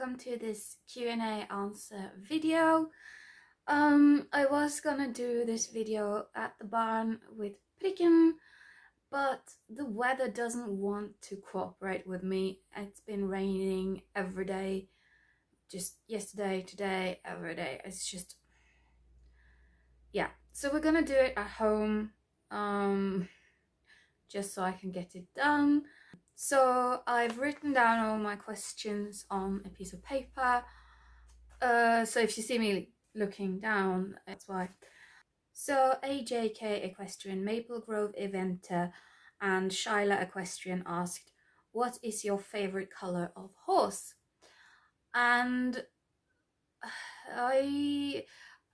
welcome to this Q&A answer video. I was gonna do this video at the barn with Pricken, but the weather doesn't want to cooperate with me. It's been raining every day, just yesterday, today, every day. It's just, yeah. So we're gonna do it at home, just so I can get it done. So I've written down all my questions on a piece of paper. So if you see me looking down, that's why. So AJK Equestrian, Maple Grove Eventer, and Shyla Equestrian asked, what is your favorite color of horse? And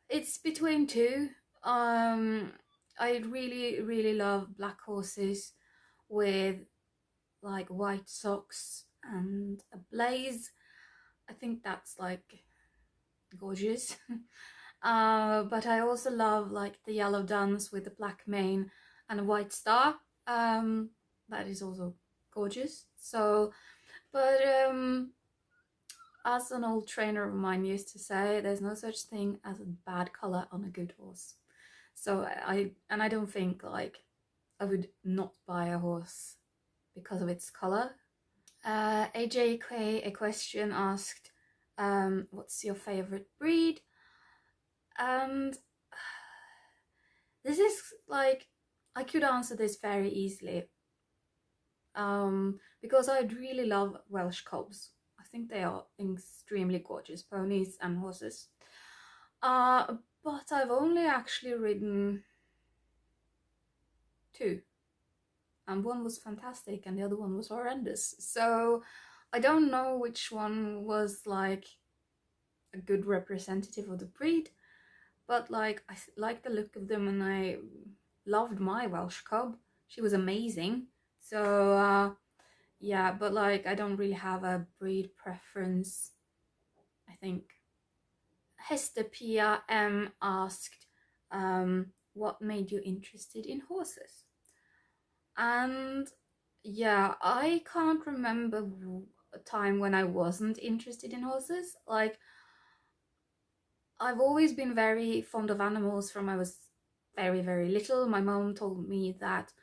it's between two. I really love black horses with like white socks and a blaze. I think that's like gorgeous. But I also love like the yellow duns with the black mane and a white star. That is also gorgeous. So, but as an old trainer of mine used to say, there's no such thing as a bad color on a good horse. So I don't think like I would not buy a horse because of its color. AJK Equestrian asked, what's your favorite breed? And this is like, I could answer this very easily, because I really love Welsh cobs. I think they are extremely gorgeous ponies and horses. But I've only actually ridden two, and one was fantastic and the other one was horrendous. So I don't know which one was like a good representative of the breed, but like I like the look of them and I loved my Welsh cob. She was amazing. So yeah, but like I don't really have a breed preference, I think. Hester Pia M asked, what made you interested in horses? And yeah, I can't remember a time when I wasn't interested in horses. Like, I've always been very fond of animals from I was very little. My mom told me that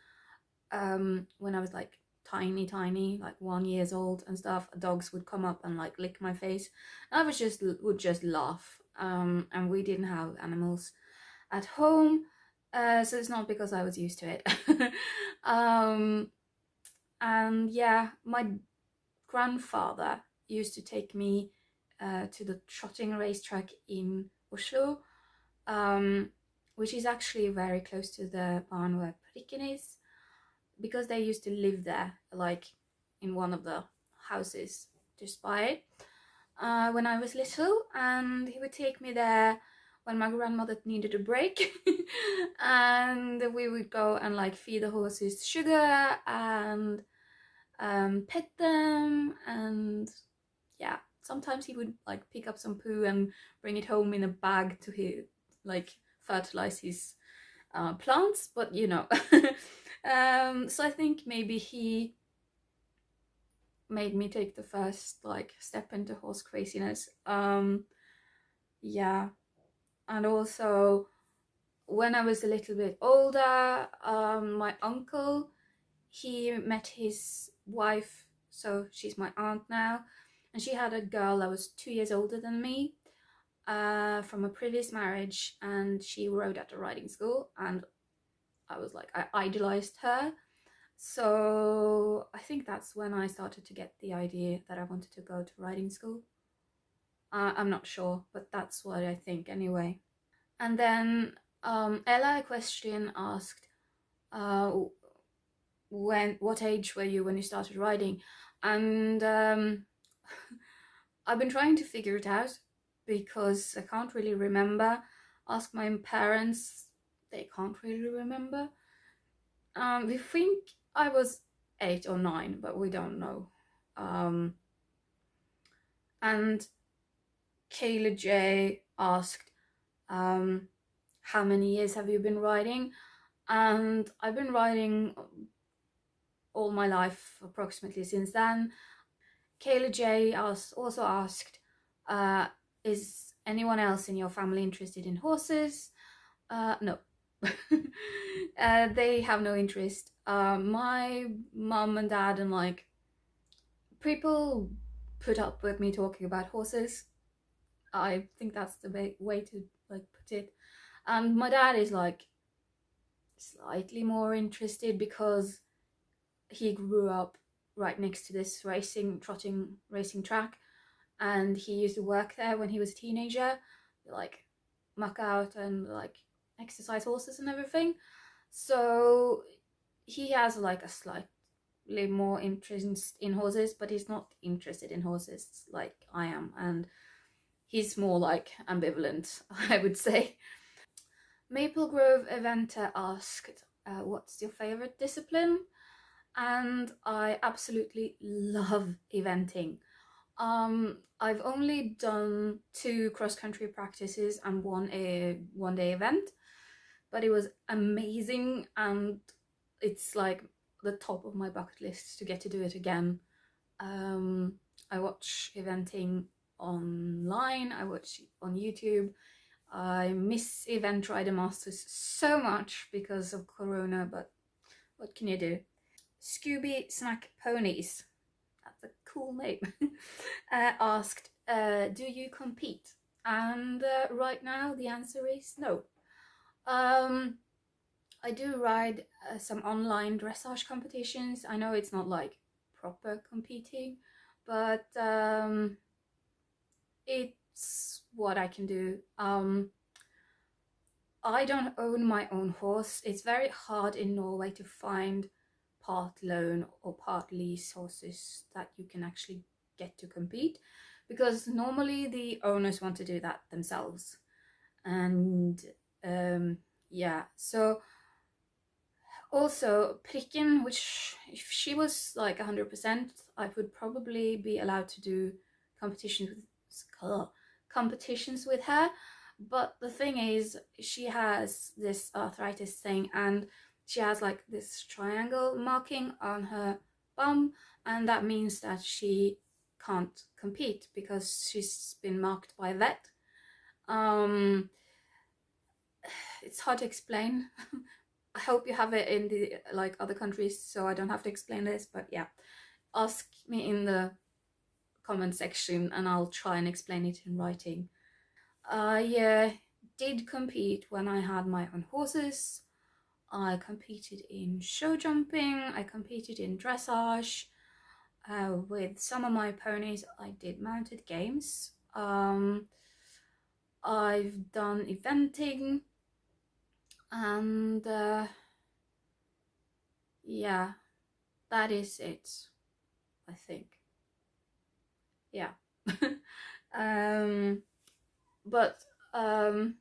when I was like tiny, like 1 year old and stuff, dogs would come up and like lick my face. And I would just laugh. And we didn't have animals at home, so it's not because I was used to it. And yeah, my grandfather used to take me to the trotting racetrack in Oslo, which is actually very close to the barn where Pricken is, because they used to live there, like in one of the houses just by it, when I was little. And he would take me there when my grandmother needed a break. And we would go and like feed the horses sugar and pet them. And yeah, sometimes he would like pick up some poo and bring it home in a bag to like fertilize his plants, but you know. So I think maybe he made me take the first like step into horse craziness. Yeah, and also when I was a little bit older, my uncle, he met his wife, so she's my aunt now, and she had a girl that was 2 years older than me, from a previous marriage, and she rode at a riding school, and I was like, I idolized her. So I think that's when I started to get the idea that I wanted to go to riding school. I'm not sure, but that's what I think anyway. And then Ella Equestrian asked, what age were you when you started riding? And I've been trying to figure it out because I can't really remember. Ask my parents, they can't really remember. We think I was 8 or 9, but we don't know. And Kayla J asked, how many years have you been riding? And I've been riding all my life, approximately, since then. Kayla J also asked, is anyone else in your family interested in horses? No. They have no interest. My mom and dad and like people put up with me talking about horses. I think that's the way to like put it. And my dad is like slightly more interested because he grew up right next to this trotting racing track, and he used to work there when he was a teenager, like muck out and like exercise horses and everything. So he has like a slightly more interest in horses, but he's not interested in horses like I am, and he's more like ambivalent, I would say. Maple Grove Eventer asked, what's your favorite discipline? And I absolutely love eventing. I've only done 2 cross-country practices and a one-day event, but it was amazing, and it's like the top of my bucket list to get to do it again. Um, I watch eventing online, I watch on YouTube. I miss Event Rider Masters so much because of Corona, but what can you do? Scooby Snack Ponies, that's a cool name, asked, do you compete? And right now the answer is no. Um, I do ride some online dressage competitions. I know it's not like proper competing, but it's what I can do. I don't own my own horse. It's very hard in Norway to find part loan or part lease horses that you can actually get to compete, because normally the owners want to do that themselves. And yeah, so also Pricken, which if she was like 100%, I would probably be allowed to do competitions competitions with her. But the thing is, she has this arthritis thing, and she has like this triangle marking on her bum, and that means that she can't compete because she's been marked by a vet. Um, it's hard to explain. I hope you have it in the like other countries, so I don't have to explain this. But yeah, ask me in the comment section, and I'll try and explain it in writing. I did compete when I had my own horses. I competed in show jumping. I competed in dressage. With some of my ponies, I did mounted games. I've done eventing, and yeah, that is it, I think. Yeah. um, but I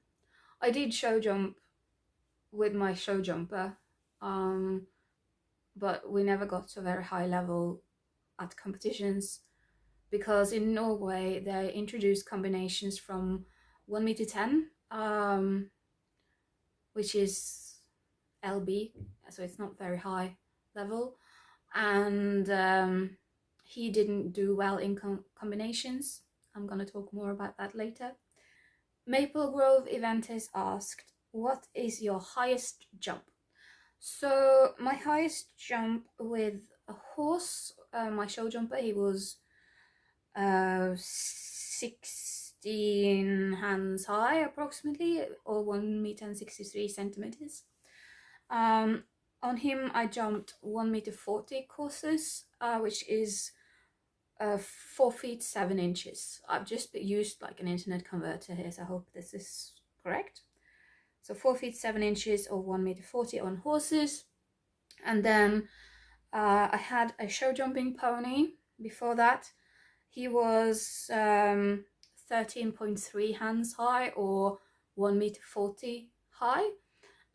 did show jump with my show jumper, but we never got to a very high level at competitions, because in Norway they introduced combinations from 1 meter 10, which is LB, so it's not very high level, and he didn't do well in combinations. I'm gonna talk more about that later. Maple Grove Eventers asked, what is your highest jump? So my highest jump with a horse, my show jumper, he was 16 hands high approximately, or 1 meter and 63 centimeters. On him I jumped 1 meter 40 courses, which is 4 feet 7 inches. I've just used like an internet converter here, so I hope this is correct. So 4 feet 7 inches or 1 meter 40 on horses. And then I had a show jumping pony before that. He was 13.3 hands high or 1 meter 40 high.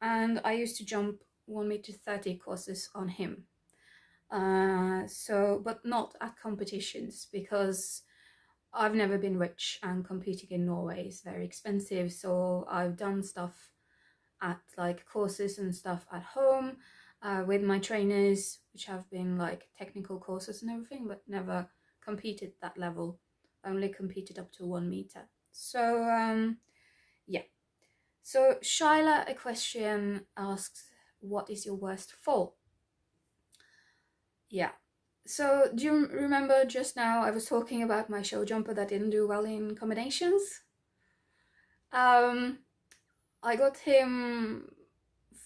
And I used to jump 1 meter 30 courses on him. But not at competitions, because I've never been rich and competing in Norway is very expensive. So I've done stuff at like courses and stuff at home with my trainers, which have been like technical courses and everything, but never competed that level, only competed up to 1 meter. So yeah. So Shyla Equestrian asks, what is your worst fall? Yeah. So do you remember just now I was talking about my show jumper that didn't do well in combinations? I got him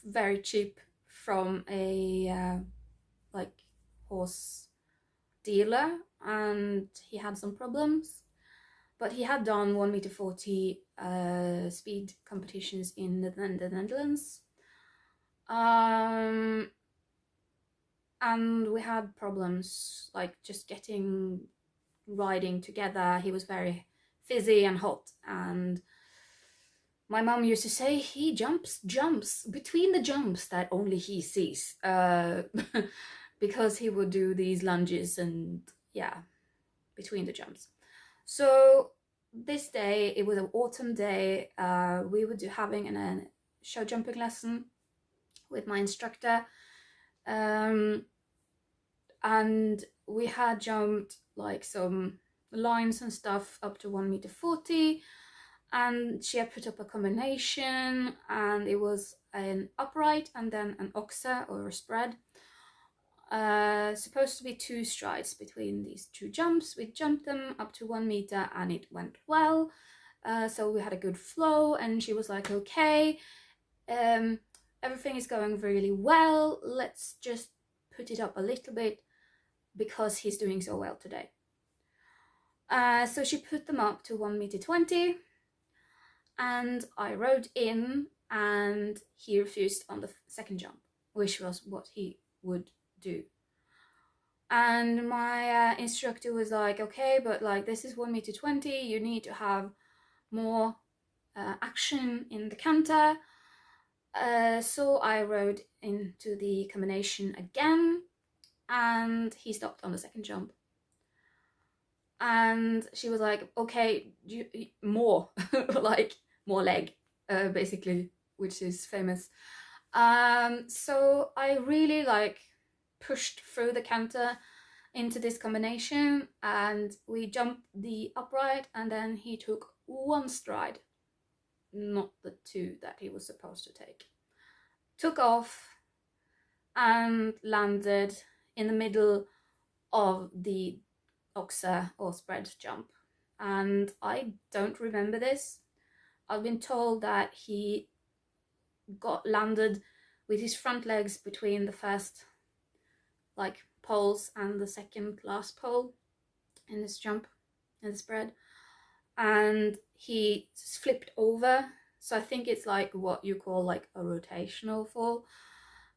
very cheap from a like horse dealer, and he had some problems, but he had done 1 meter 40 speed competitions in the Netherlands, and we had problems like just getting riding together. He was very fizzy and hot, and my mom used to say he jumps between the jumps that only he sees, because he would do these lunges and yeah, between the jumps. So this day, it was an autumn day, we were having a show jumping lesson with my instructor, and we had jumped like some lines and stuff up to 1 meter 40, and she had put up a combination, and it was an upright and then an oxa or a spread. Supposed to be 2 strides between these 2 jumps. We jumped them up to 1 meter and it went well. So we had a good flow, and she was like, okay, everything is going really well. Let's just put it up a little bit because he's doing so well today. So she put them up to 1 meter 20, and I rode in, and he refused on the second jump, which was what he would do. And my instructor was like, okay, but like this is 1 meter 20, you need to have more action in the canter. So I rode into the combination again, and he stopped on the second jump. And she was like, okay, more, like more leg, basically, which is famous. So I really like pushed through the canter into this combination, and we jumped the upright, and then he took 1 stride, not the 2 that he was supposed to take. Took off and landed in the middle of the oxa or spread jump. And I don't remember this. I've been told that he got landed with his front legs between the first like poles and the second last pole in this jump, in the spread, and he flipped over. So I think it's like what you call like a rotational fall,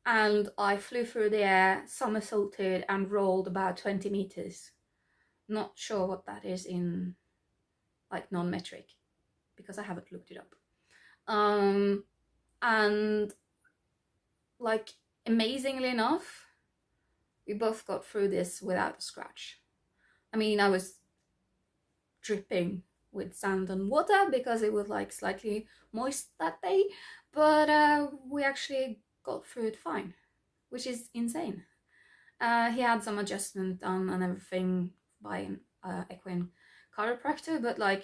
and I flew through the air, somersaulted, and rolled about 20 meters. Not sure what that is in like non-metric, because I haven't looked it up. And like amazingly enough, we both got through this without a scratch. I mean, I was dripping with sand and water because it was like slightly moist that day, but we actually got through it fine, which is insane. He had some adjustment done and everything by an equine chiropractor, but like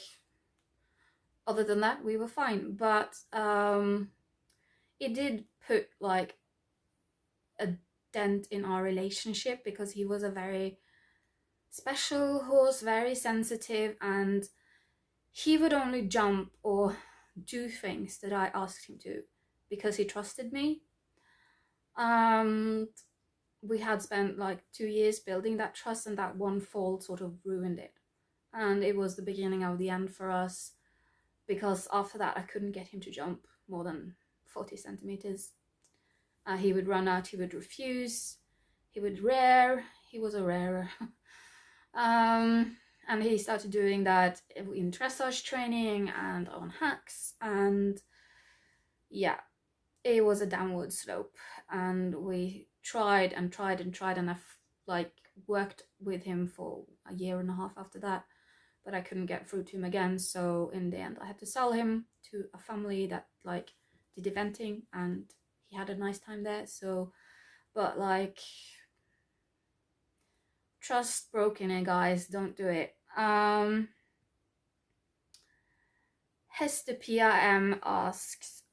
other than that, we were fine. But it did put like a dent in our relationship, because he was a very special horse, very sensitive, and he would only jump or do things that I asked him to because he trusted me. We had spent like 2 years building that trust, and that one fall sort of ruined it. And it was the beginning of the end for us, because after that I couldn't get him to jump more than 40 centimeters. He would run out, he would refuse, he would rear, he was a rarer. And he started doing that in dressage training and on hacks, and yeah, it was a downward slope. And we tried and tried and tried, and I've like worked with him for a year and a half after that, but I couldn't get through to him again. So in the end I had to sell him to a family that like did eventing, and he had a nice time there. So, but like Trust broken, guys. Don't do it. Hester PRM asks,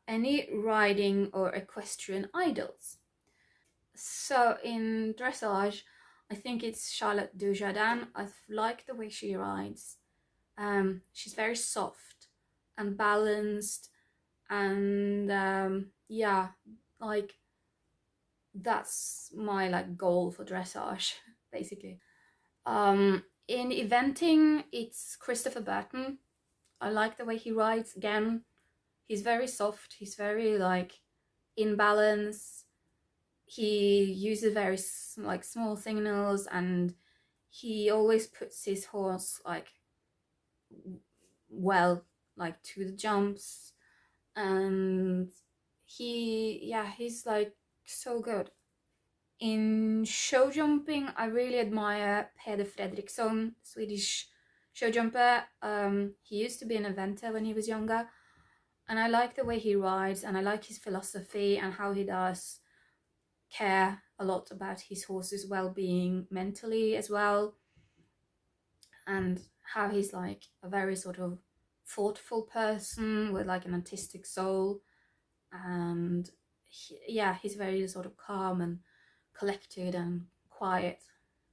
any riding or equestrian idols? So in dressage, I think it's Charlotte Dujardin. I like the way she rides. She's very soft and balanced, and yeah, like that's my like goal for dressage, basically. In eventing, it's Christopher Burton. I like the way he rides. Again, he's very soft. He's very like in balance. He uses very like small signals, and he always puts his horse like well, like to the jumps, and he's like so good. In show jumping, I really admire Peder Fredriksson, Swedish show jumper. He used to be an eventer when he was younger, and I like the way he rides, and I like his philosophy and how he does care a lot about his horse's well-being mentally as well, and how he's like a very sort of thoughtful person with like an artistic soul, and he's very sort of calm and collected and quiet.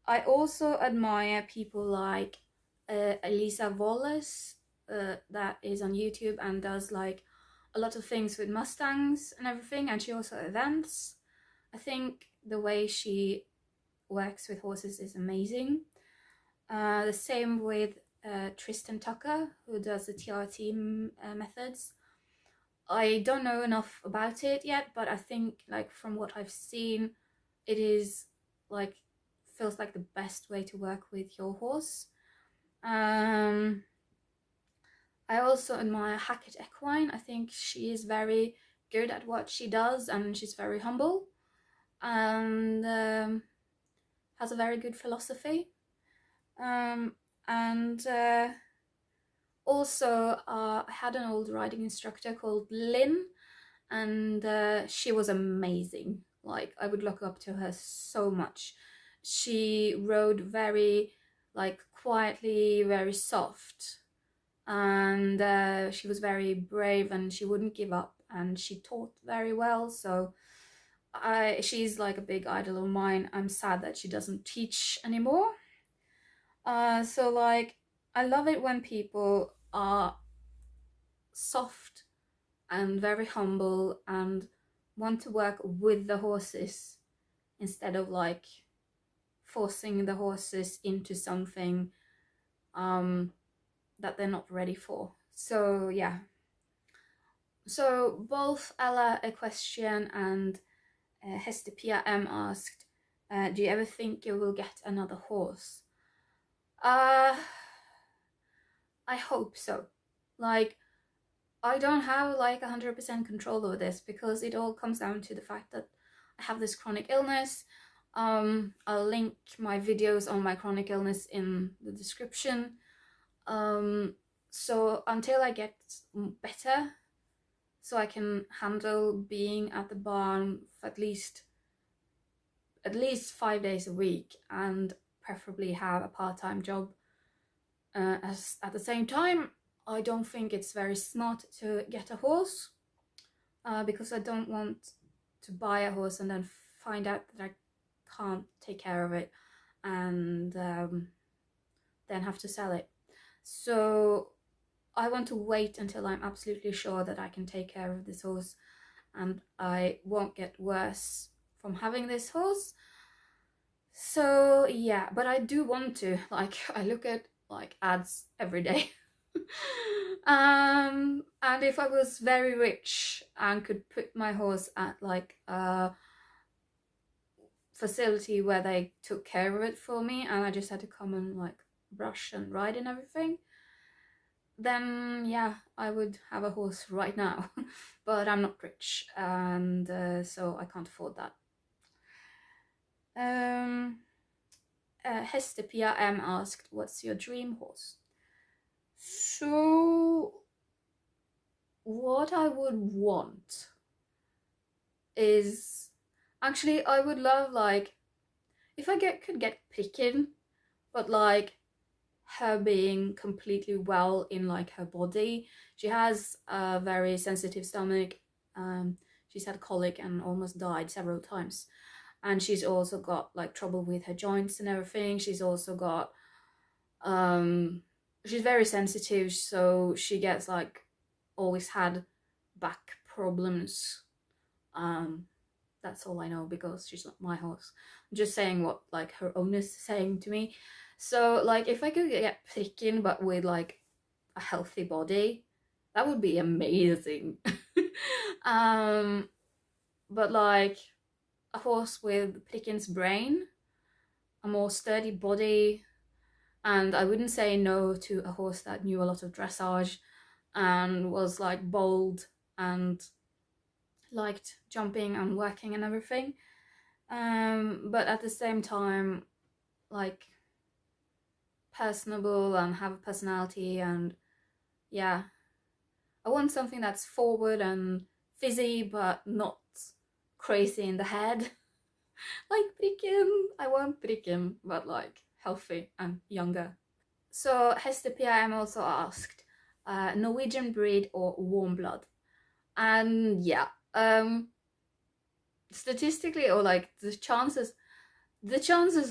I also admire people like Elisa Wallace, that is on YouTube and does like a lot of things with Mustangs and everything, and she also events. I think the way she works with horses is amazing. The same with Tristan Tucker, who does the TRT methods. I don't know enough about it yet, but I think like from what I've seen, it is like feels like the best way to work with your horse. I also admire Hackett Equine. I think she is very good at what she does, and she's very humble, and has a very good philosophy. And also, I had an old riding instructor called Lynn, and she was amazing. Like, I would look up to her so much. She rode very like quietly, very soft, and she was very brave, and she wouldn't give up, and she taught very well. So she's like a big idol of mine. I'm sad that she doesn't teach anymore. So like I love it when people are soft and very humble and want to work with the horses instead of like forcing the horses into something that they're not ready for. So yeah. So both Ella Equestrian and Hester Pia M asked, do you ever think you will get another horse? I hope so. Like, I don't have like 100% control over this, because it all comes down to the fact that I have this chronic illness. I'll link my videos on my chronic illness in the description. So until I get better, so I can handle being at the barn for at least 5 days a week, and preferably have a part-time job as at the same time, I don't think it's very smart to get a horse, because I don't want to buy a horse and then find out that I can't take care of it, and then have to sell it. So I want to wait until I'm absolutely sure that I can take care of this horse and I won't get worse from having this horse. So yeah, but I do want to, like, I look at like ads every day. And if I was very rich and could put my horse at like a facility where they took care of it for me, and I just had to come and like brush and ride and everything, then yeah, I would have a horse right now. But I'm not rich, and so I can't afford that. Hester Pia M asked, what's your dream horse? So what I would want is, actually I would love like, if I could get Pricken, but like her being completely well in like her body. She has a very sensitive stomach. She's had colic and almost died several times. And she's also got like trouble with her joints and everything. She's also got she's very sensitive, so she gets like always had back problems. Um that's all I know because she's not my horse. I'm just saying what like her owner's saying to me. So like if I could get Pricken but with like a healthy body, that would be amazing. um but like a horse with Pricken's brain, a more sturdy body, and I wouldn't say no to a horse that knew a lot of dressage and was like bold and liked jumping and working and everything. But at the same time, like personable and have a personality, and yeah, I want something that's forward and fizzy but not crazy in the head. Like Pricken. I want Pricken, but like healthy and younger. So Hester PIM also asked, Norwegian breed or warm blood? And yeah, statistically, or like the chances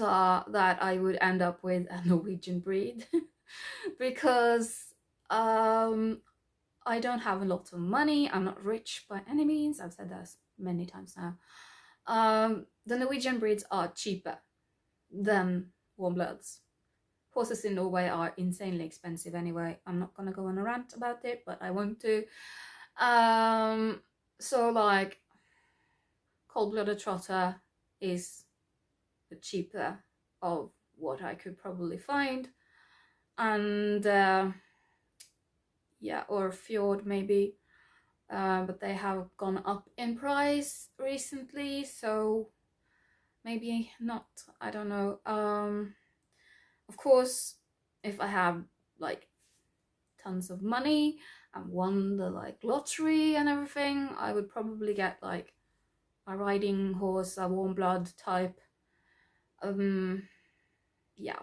are that I would end up with a Norwegian breed because I don't have a lot of money. I'm not rich by any means. I've said that many times now. The Norwegian breeds are cheaper than warm bloods. Horses in Norway are insanely expensive anyway. I'm not gonna go on a rant about it, but I want to. So like cold-blooded trotter is the cheaper of what I could probably find, and yeah, or fjord maybe, but they have gone up in price recently, so maybe not. I don't know. Of course, if I have like tons of money and won the like lottery and everything, I would probably get like a riding horse, a warm blood type. Yeah,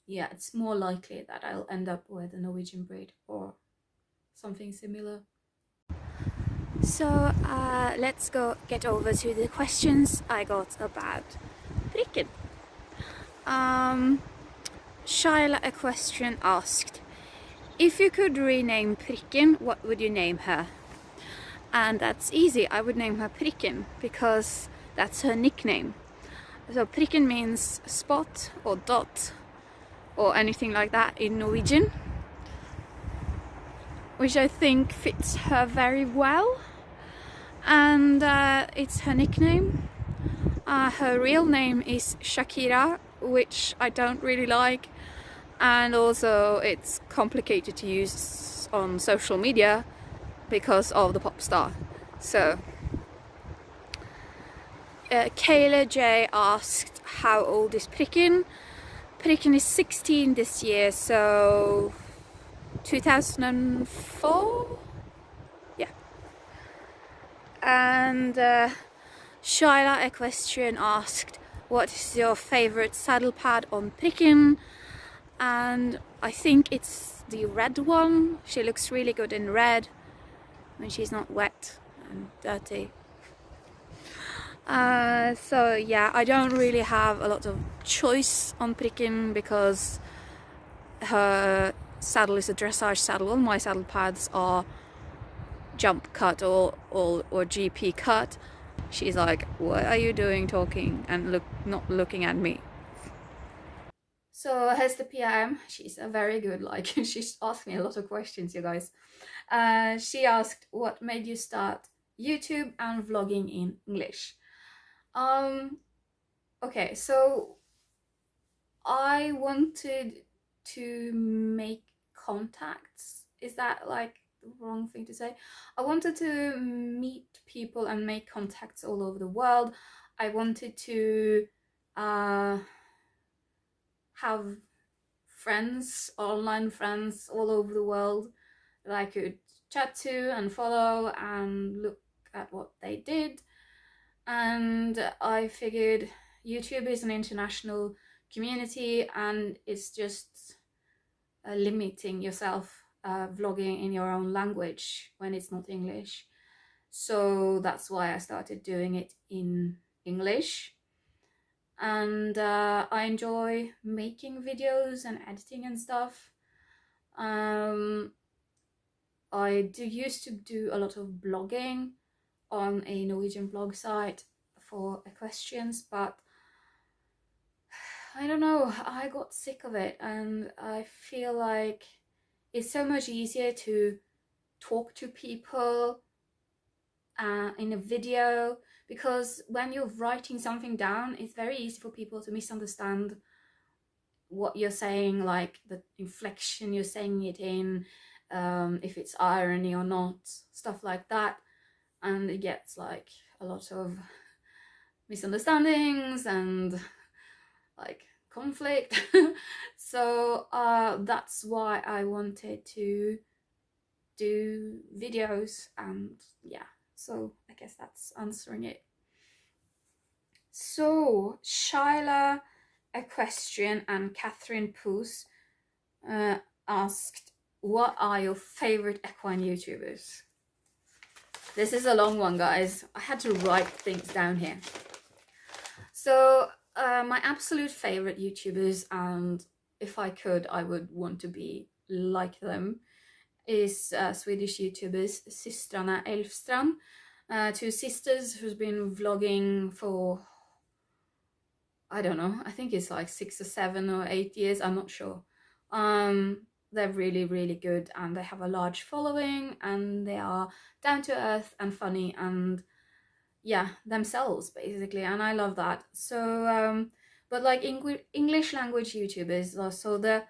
yeah, it's more likely that I'll end up with a Norwegian breed or something similar. So let's go get over to the questions I got about Pricken. Shyla Equestrian asked, if you could rename Pricken, what would you name her? And that's easy. I would name her Pricken because that's her nickname. So Pricken means spot or dot or anything like that in Norwegian, which I think fits her very well. And it's her nickname. Her real name is Shakira, which I don't really like, and also it's complicated to use on social media because of the pop star. So Kayla J asked, how old is Pricken? Pricken is 16 this year, so 2004? Yeah. And Shyla Equestrian asked, what is your favorite saddle pad on Pricken? And I think it's the red one. She looks really good in red when she's not wet and dirty. So yeah, I don't really have a lot of choice on Pricken because her saddle is a dressage saddle. All my saddle pads are jump cut or GP cut. She's like, what are you doing talking and not looking at me? So Hester PIM, she's a very good, like, she's asked me a lot of questions, you guys. She asked, what made you start YouTube and vlogging in English? Okay, so I wanted to make contacts. Is that like the wrong thing to say? I wanted to meet people and make contacts all over the world. I wanted to have friends, online friends all over the world that I could chat to and follow and look at what they did. And I figured YouTube is an international community, and it's just limiting yourself vlogging in your own language when it's not English. So that's why I started doing it in English. And I enjoy making videos and editing and stuff. I used to do a lot of blogging on a Norwegian blog site for equestrians, but I don't know, I got sick of it, and I feel like it's so much easier to talk to people in a video, because when you're writing something down, it's very easy for people to misunderstand what you're saying, like the inflection you're saying it in, if it's irony or not, stuff like that. And it gets like a lot of misunderstandings and like conflict. So that's why I wanted to do videos, and yeah, so I guess that's answering it. So Shyla Equestrian and Catherine Poos asked, what are your favorite equine YouTubers? This is a long one, guys. I had to write things down here. So my absolute favorite YouTubers, and if I could, I would want to be like them, is Swedish YouTubers Systrarna Elfstrand, two sisters who's been vlogging for, I don't know, I think it's like 6 or 7 or 8 years, I'm not sure. They're really, really good, and they have a large following, and they are down to earth and funny, and yeah, themselves basically, and I love that. So but like English language YouTubers, so the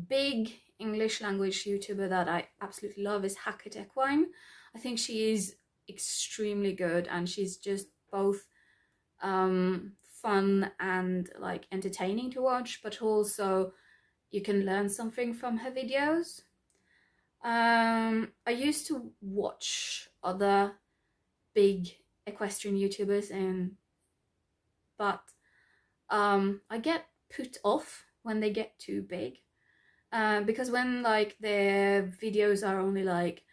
big English language YouTuber that I absolutely love is Hackett Equine. I think she is extremely good, and she's just both fun and like entertaining to watch, but also you can learn something from her videos. I used to watch other big equestrian YouTubers, but I get put off when they get too big, because when like their videos are only like,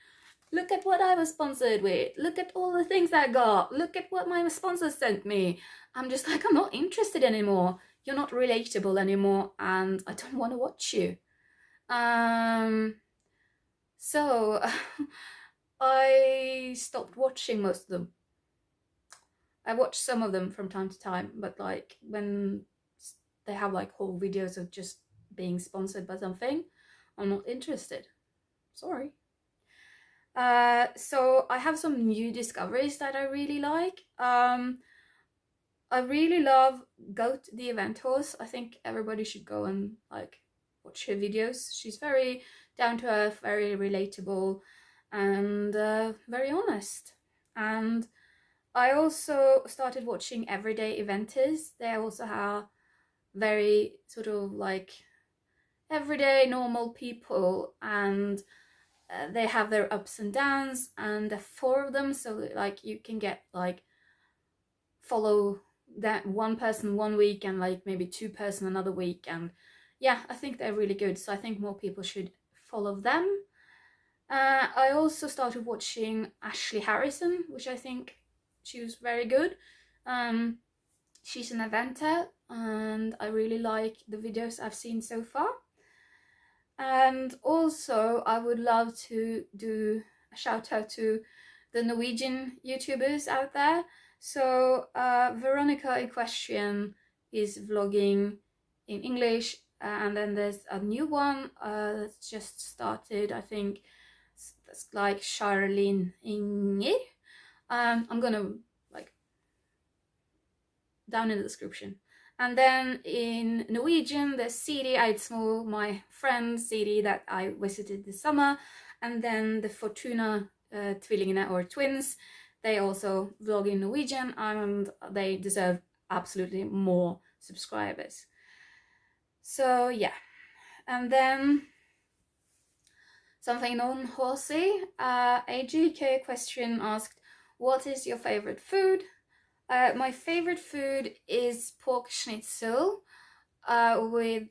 look at what I was sponsored with, look at all the things I got, look at what my sponsors sent me, I'm just like, I'm not interested anymore. You're not relatable anymore, and I don't want to watch you. So I stopped watching most of them. I watch some of them from time to time, but like when they have like whole videos of just being sponsored by something, I'm not interested. Sorry. So I have some new discoveries that I really like. I really love Goat the Event Horse. I think everybody should go and like watch her videos. She's very down to earth, very relatable, and very honest. And I also started watching Everyday Eventers. They also have very sort of like everyday normal people, and they have their ups and downs, and there are 4 of them, so like you can get like follow that one person one week and like maybe 2 person another week, and yeah, I think they're really good, so I think more people should follow them. I also started watching Ashley Harrison, which I think she was very good. She's an eventer, and I really like the videos I've seen so far. And also I would love to do a shout out to the Norwegian YouTubers out there. So Veronica Equestrian is vlogging in English, and then there's a new one that's just started, I think that's like Charlene Inger. I'm gonna like down in the description. And then in Norwegian, there's Siri Eidsmo, my friend Siri that I visited this summer. And then the Fortuna Tvillingene or twins, they also vlog in Norwegian, and they deserve absolutely more subscribers. So yeah. And then something non-horsey, AGK Equestrian asked, what is your favorite food? My favorite food is pork schnitzel with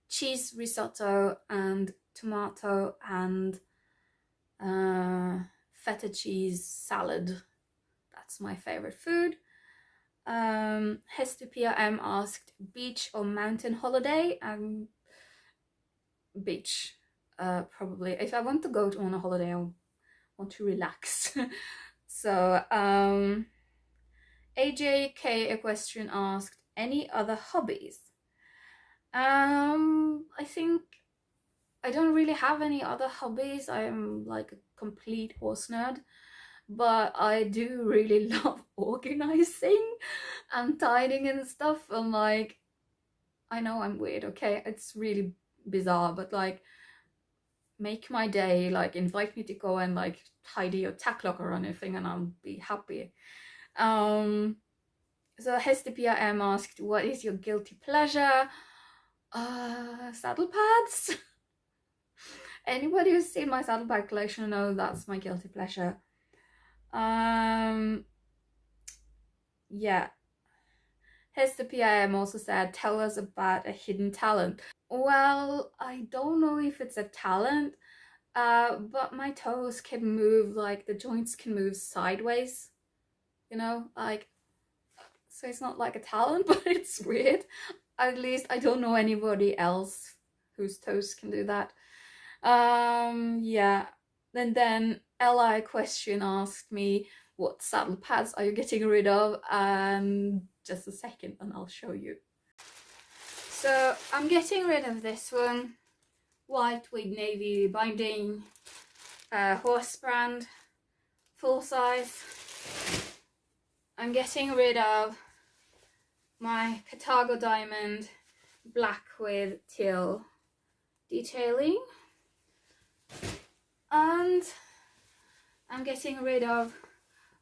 cheese risotto and tomato and feta cheese salad. That's my favorite food. Hestopia M asked beach or mountain holiday. Beach, probably. If I want to go on a holiday, I want to relax. So AJK Equestrian asked any other hobbies. I think I don't really have any other hobbies. I'm like a complete horse nerd, but I do really love organizing and tidying and stuff. And like, I know I'm weird, okay? It's really bizarre, but like, make my day, like invite me to go and like tidy your tack locker or anything, and I'll be happy. So Hestopia M asked, what is your guilty pleasure? Saddle pads. Anybody who's seen my saddle pad collection knows that's my guilty pleasure. Yeah. Hestopia M also said, tell us about a hidden talent. Well, I don't know if it's a talent, but my toes can move, like the joints can move sideways, you know, like, so it's not like a talent, but it's weird. At least I don't know anybody else whose toes can do that. Yeah. And then Li Question asked me, what saddle pads are you getting rid of? Just a second and I'll show you. So I'm getting rid of this one, white with navy binding, horse brand, full size. I'm getting rid of my Carthago diamond, black with teal detailing, and I'm getting rid of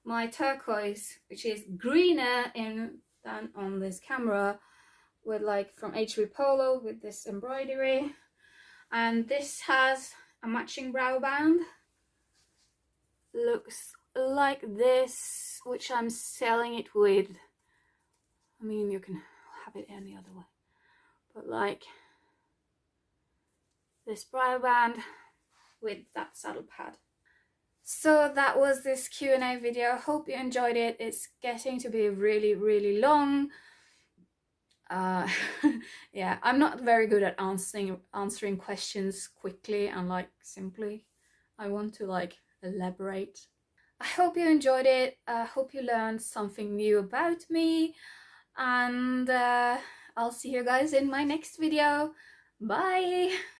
my turquoise, which is greener than on this camera, with like from HV Polo with this embroidery, and this has a matching brow band. Looks like this, which I'm selling it with. I mean, you can have it any other way, but like this brow band with that saddle pad. So that was this Q&A video. Hope you enjoyed it. It's getting to be really long. Yeah, I'm not very good at answering questions quickly and like simply. I want to like elaborate. I hope you enjoyed it. I hope you learned something new about me, and I'll see you guys in my next video. Bye!